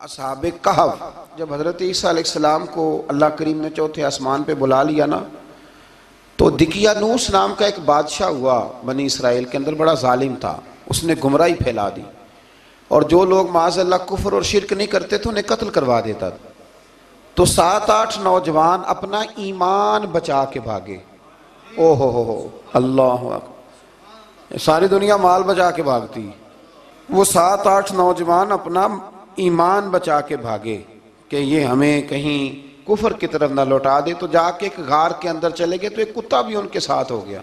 असहाबे कहफ जब हज़रत ईसा अलैहिस्सलाम को अल्लाह करीम ने चौथे आसमान पे बुला लिया ना, तो दिकियानूस नाम का एक बादशाह हुआ बनी इसराइल के अंदर, बड़ा जालिम था। उसने गुमराही फैला दी और जो लोग माज़अल्लाह कुफ्र और शिरक नहीं करते थे उन्हें कत्ल करवा देता था। तो 7-8 नौजवान अपना ईमान बचा के भागे। ओ हो अल्लाह अकबर। सारी दुनिया माल बचा के भागती, वो 7-8 नौजवान अपना ईमान बचा के भागे कि ये हमें कहीं कुफर की तरफ ना लौटा दे। तो जाके एक गार के अंदर चले गए, तो एक कुत्ता भी उनके साथ हो गया।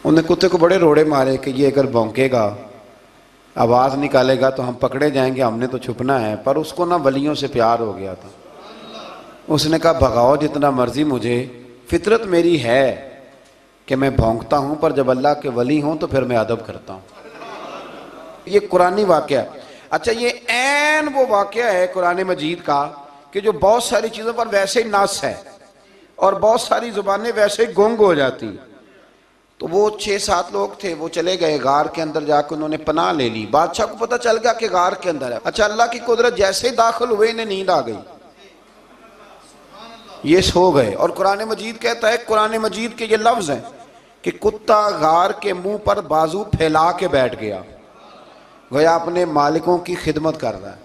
उन्हें कुत्ते को बड़े रोड़े मारे कि ये अगर भौंकेगा, आवाज़ निकालेगा तो हम पकड़े जाएंगे, हमने तो छुपना है। पर उसको ना वलियों से प्यार हो गया था। उसने कहा भगाओ जितना मर्जी मुझे, फितरत मेरी है कि मैं भौंकता हूँ, पर जब अल्लाह के वली हों तो फिर मैं अदब करता हूँ। ये कुरानी वाक़या। अच्छा, ये ऐन वो वाक़या है कुरान मजीद का कि जो बहुत सारी चीज़ों पर वैसे ही नास है और बहुत सारी ज़ुबानें वैसे ही गुंग हो जाती। तो वो 6-7 लोग थे, वो चले गए गार के अंदर, जाकर उन्होंने पनाह ले ली। बादशाह को पता चल गया कि गार के अंदर है। अच्छा, अल्लाह की कुदरत, जैसे ही दाखिल हुए इन्हें नींद आ गई, ये सो गए। और कुरान मजीद कहता है, कुरान मजीद के ये लफ्ज़ हैं कि कुत्ता गार के मुंह पर बाजू फैला के बैठ गया, गोया अपने मालिकों की खिदमत कर रहा है।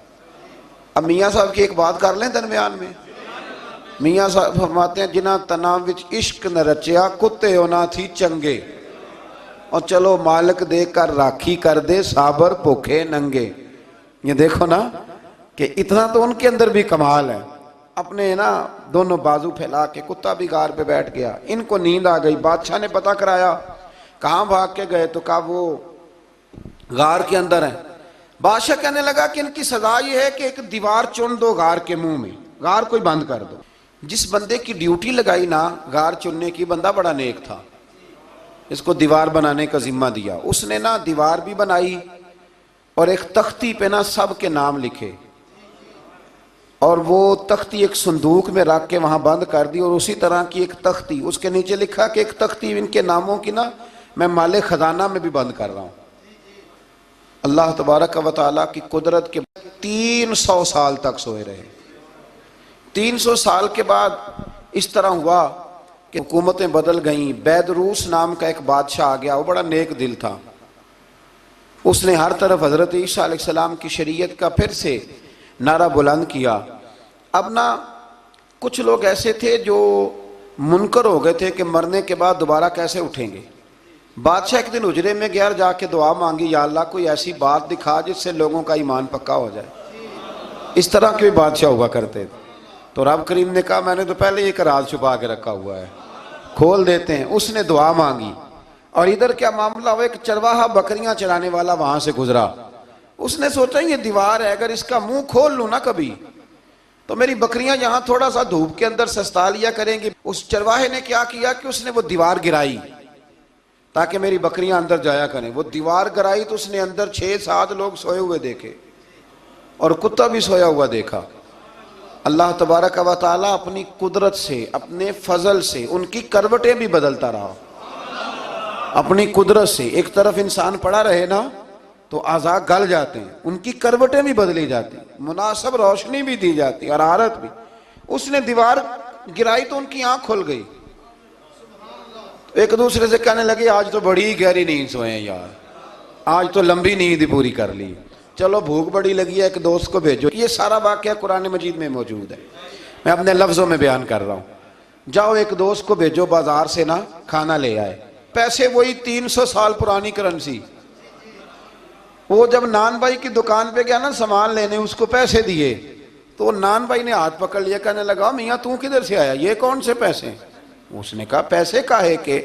अब मियाँ साहब की एक बात कर लें दरमियान में। मियाँ साहब फरमाते हैं, जिन्हां तना विच इश्क न रचिया, कुत्ते होना थी चंगे, और चलो मालिक देकर राखी कर दे, साबर भूखे नंगे। ये देखो ना कि इतना तो उनके अंदर भी कमाल है। अपने ना दोनों बाजू फैला के, कुत्ता भी गार पे बैठ गया। इनको नींद आ गई। बादशाह ने पता कराया, कहाँ भाग के गए? तो कहा वो गार के अंदर है। बादशाह कहने लगा कि इनकी सजा ये है कि एक दीवार चुन दो गार के मुंह में, गार कोई बंद कर दो। जिस बंदे की ड्यूटी लगाई ना गार चुनने की, बंदा बड़ा नेक था, इसको दीवार बनाने का जिम्मा दिया। उसने ना दीवार भी बनाई और एक तख्ती पे ना सब के नाम लिखे, और वो तख्ती एक संदूक में रख के वहां बंद कर दी। और उसी तरह की एक तख्ती, उसके नीचे लिखा कि एक तख्ती इनके नामों की ना मैं माले खजाना में भी बंद कर रहा हूं। अल्लाह तबारक व तआला की कुदरत के 300 साल तक सोए रहे। 300 साल के बाद इस तरह हुआ कि हुकूमतें बदल गईं। बैदरूस नाम का एक बादशाह आ गया, वो बड़ा नेक दिल था। उसने हर तरफ हज़रत ईसा अलैहिस्सलाम की शरीयत का फिर से नारा बुलंद किया। अब ना कुछ लोग ऐसे थे जो मुनकर हो गए थे कि मरने के बाद दोबारा कैसे उठेंगे। बादशाह एक दिन उजरे में गया, जाके दुआ मांगी, या अल्लाह कोई ऐसी बात दिखा जिससे लोगों का ईमान पक्का हो जाए। इस तरह के भी बादशाह हुआ करते थे। तो रब करीम ने कहा, मैंने तो पहले एक राज छुपा के रखा हुआ है, खोल देते हैं। उसने दुआ मांगी और इधर क्या मामला हुआ, एक चरवाहा बकरियां चराने वाला वहां से गुजरा। उसने सोचा ये दीवार है, अगर इसका मुंह खोल लूं ना कभी, तो मेरी बकरियां यहां थोड़ा सा धूप के अंदर सस्ता लिया करेंगी। उस चरवाहे ने क्या किया कि उसने वो दीवार गिराई ताकि मेरी बकरियां अंदर जाया करें। वो दीवार गिराई तो उसने अंदर 6-7 लोग सोए हुए देखे और कुत्ता भी सोया हुआ देखा। अल्लाह तबारक व तआला अपनी कुदरत से, अपने फजल से उनकी करवटें भी बदलता रहा। अपनी कुदरत से एक तरफ इंसान पड़ा रहे ना तो आज़ा गल जाते हैं, उनकी करवटें भी बदली जाती, मुनासिब रोशनी भी दी जाती और आरत भी। उसने दीवार गिराई तो उनकी आंख खुल गई। एक दूसरे से कहने लगे, आज तो बड़ी गहरी नींद सोए हैं यार, आज तो लंबी नींद पूरी कर ली, चलो भूख बड़ी लगी है, एक दोस्त को भेजो। ये सारा वाक़या कुरान मजीद में मौजूद है, मैं अपने लफ्ज़ों में बयान कर रहा हूँ। जाओ एक दोस्त को भेजो बाजार से ना खाना ले आए, पैसे वही 300 साल पुरानी करेंसी। वो जब नान भाई की दुकान पे गया ना सामान लेने, उसको पैसे दिए तो नान भाई ने हाथ पकड़ लिया, कहने लगा, मियाँ तू किधर से आया, ये कौन से पैसे? उसने कहा, पैसे काहे के,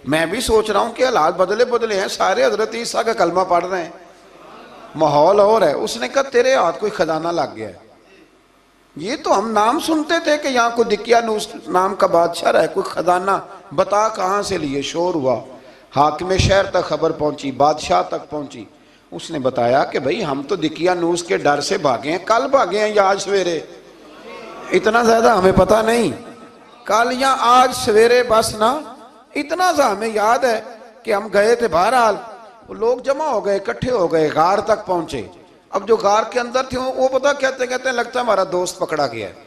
मैं भी सोच रहा हूँ कि हालात बदले बदले हैं, सारे हजरत ईसा का कलमा पढ़ रहे हैं, माहौल और है। उसने कहा, तेरे हाथ कोई खजाना लग गया है। ये तो हम नाम सुनते थे कि यहाँ कोई दिकियानूस नाम का बादशाह है, कोई खजाना, बता कहाँ से लिए। शोर हुआ, हाकिम शहर तक खबर पहुंची, बादशाह तक पहुंची। उसने बताया कि भाई हम तो दिकियानूस के डर से भागे हैं, कल भागे हैं या आज सवेरे, इतना ज्यादा हमें पता नहीं, कल या आज सवेरे बस ना। इतना सा हमें याद है कि हम गए थे, बहरहाल लोग जमा हो गए, इकट्ठे हो गए, गार तक पहुंचे। अब जो गार के अंदर थे वो पता कहते कहते लगता है हमारा दोस्त पकड़ा गया है।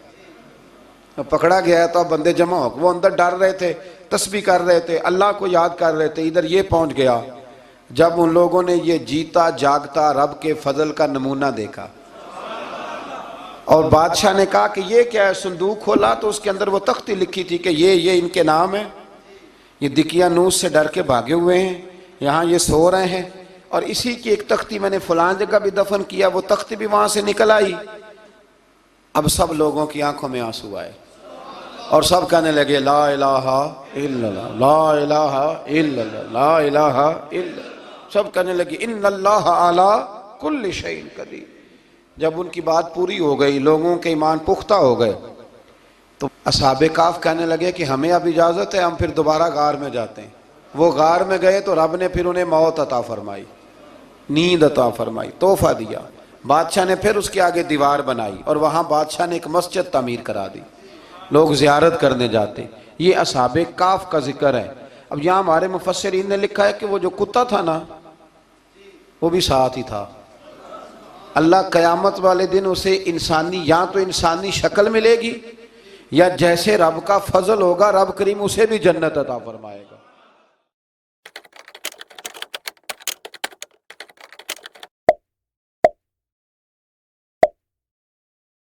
अब पकड़ा गया है तो अब बंदे जमा हो, वो अंदर डर रहे थे, तस्बीह कर रहे थे, अल्लाह को याद कर रहे थे। इधर ये पहुंच गया जब उन लोगों ने ये जीता जागता रब के फजल का नमूना देखा और बादशाह ने कहा कि ये क्या है। संदूक खोला तो उसके अंदर वो तख्ती लिखी थी कि ये इनके नाम है, ये दिकियानूस से डर के भागे हुए हैं, यहाँ ये सो रहे हैं, और इसी की एक तख्ती मैंने फलां जगह भी दफन किया, वो तख्ती भी वहां से निकल आई। अब सब लोगों की आंखों में आंसू आए और सब कहने लगे ला इलाहा इल्लल्लाह, ला इलाहा इल्लल्लाह, ला इलाहा इल्लल्लाह। सब कहने लगे इन्नल्लाह अला कुल्ली शैइन कदीर। जब उनकी बात पूरी हो गई, लोगों के ईमान पुख्ता हो गए, तो असहाबे काफ कहने लगे कि हमें अब इजाजत है, हम फिर दोबारा गार में जाते हैं। वो गार में गए तो रब ने फिर उन्हें मौत अता फरमाई, नींद अता फरमाई, तोहफा दिया। बादशाह ने फिर उसके आगे दीवार बनाई और वहां बादशाह ने एक मस्जिद तामीर करा दी, लोग जियारत करने जाते। ये असहाबे काफ का जिक्र है। अब यहाँ हमारे मुफस्सिरीन ने लिखा है कि वो जो कुत्ता था ना, वो भी साथ ही था। अल्लाह क़यामत वाले दिन उसे इंसानी, या तो इंसानी शक्ल मिलेगी या जैसे रब का फजल होगा रब करीम उसे भी जन्नत अता फरमाएगा।